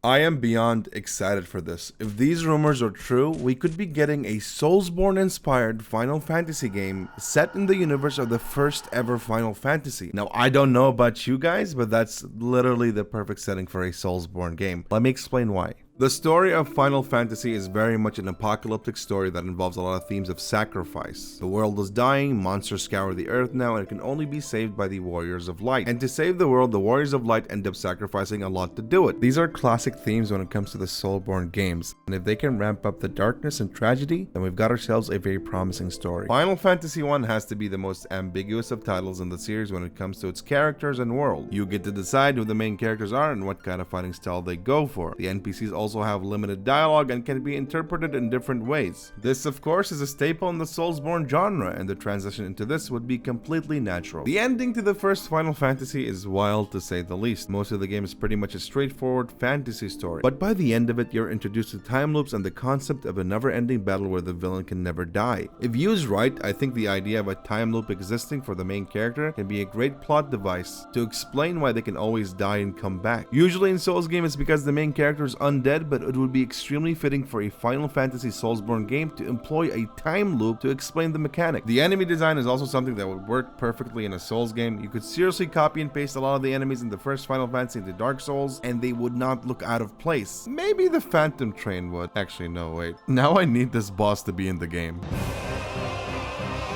I am beyond excited for this. If these rumors are true, we could be getting a Soulsborne-inspired Final Fantasy game set in the universe of the first ever Final Fantasy. Now, I don't know about you guys, but that's literally the perfect setting for a Soulsborne game. Let me explain why. The story of Final Fantasy is very much an apocalyptic story that involves a lot of themes of sacrifice. The world is dying, monsters scour the earth now, and it can only be saved by the Warriors of Light. And to save the world, the Warriors of Light end up sacrificing a lot to do it. These are classic themes when it comes to the Soulsborne games, and if they can ramp up the darkness and tragedy, then we've got ourselves a very promising story. Final Fantasy 1 has to be the most ambiguous of titles in the series when it comes to its characters and world. You get to decide who the main characters are and what kind of fighting style they go for. The NPCs also have limited dialogue and can be interpreted in different ways. This, of course, is a staple in the Soulsborne genre, and the transition into this would be completely natural. The ending to the first Final Fantasy is wild to say the least. Most of the game is pretty much a straightforward fantasy story, but by the end of it, you're introduced to time loops and the concept of a never-ending battle where the villain can never die. If used right, I think the idea of a time loop existing for the main character can be a great plot device to explain why they can always die and come back. Usually in Souls games, it's because the main character is undead, but it would be extremely fitting for a Final Fantasy Soulsborne game to employ a time loop to explain the mechanic. The enemy design is also something that would work perfectly in a Souls game. You could seriously copy and paste a lot of the enemies in the first Final Fantasy into Dark Souls, and they would not look out of place. Maybe the Phantom Train would. Actually, no, wait. Now I need this boss to be in the game.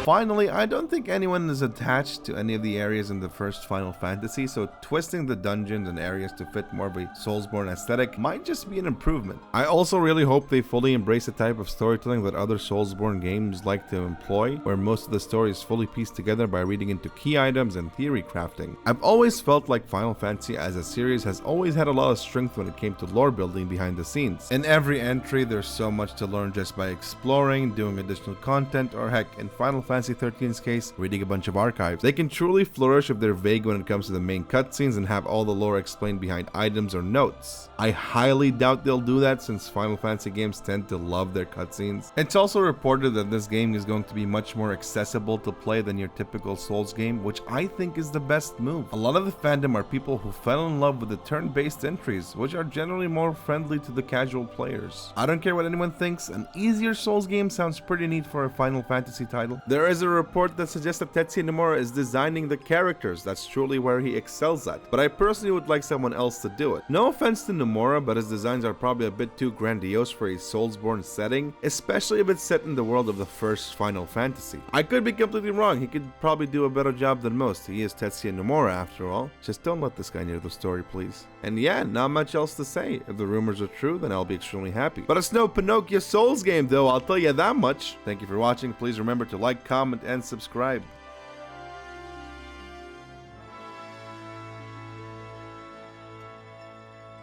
Finally, I don't think anyone is attached to any of the areas in the first Final Fantasy, so twisting the dungeons and areas to fit more of a Soulsborne aesthetic might just be an improvement. I also really hope they fully embrace the type of storytelling that other Soulsborne games like to employ, where most of the story is fully pieced together by reading into key items and theory crafting. I've always felt like Final Fantasy as a series has always had a lot of strength when it came to lore building behind the scenes. In every entry, there's so much to learn just by exploring, doing additional content, or heck, in Final Fantasy 13's case, reading a bunch of archives. They can truly flourish if they're vague when it comes to the main cutscenes and have all the lore explained behind items or notes. I highly doubt they'll do that since Final Fantasy games tend to love their cutscenes. It's also reported that this game is going to be much more accessible to play than your typical Souls game, which I think is the best move. A lot of the fandom are people who fell in love with the turn-based entries, which are generally more friendly to the casual players. I don't care what anyone thinks, an easier Souls game sounds pretty neat for a Final Fantasy title. There is a report that suggests that Tetsuya Nomura is designing the characters. That's truly where he excels at, but I personally would like someone else to do it. No offense to Nomura, but his designs are probably a bit too grandiose for a Soulsborne setting, especially if it's set in the world of the first Final Fantasy. I could be completely wrong. He could probably do a better job than most. He is Tetsuya Nomura after all. Just don't let this guy near the story, please. And yeah, not much else to say. If the rumors are true, then I'll be extremely happy. But it's no Pinocchio Souls game though, I'll tell you that much. Thank you for watching. Please remember to like, comment, and subscribe.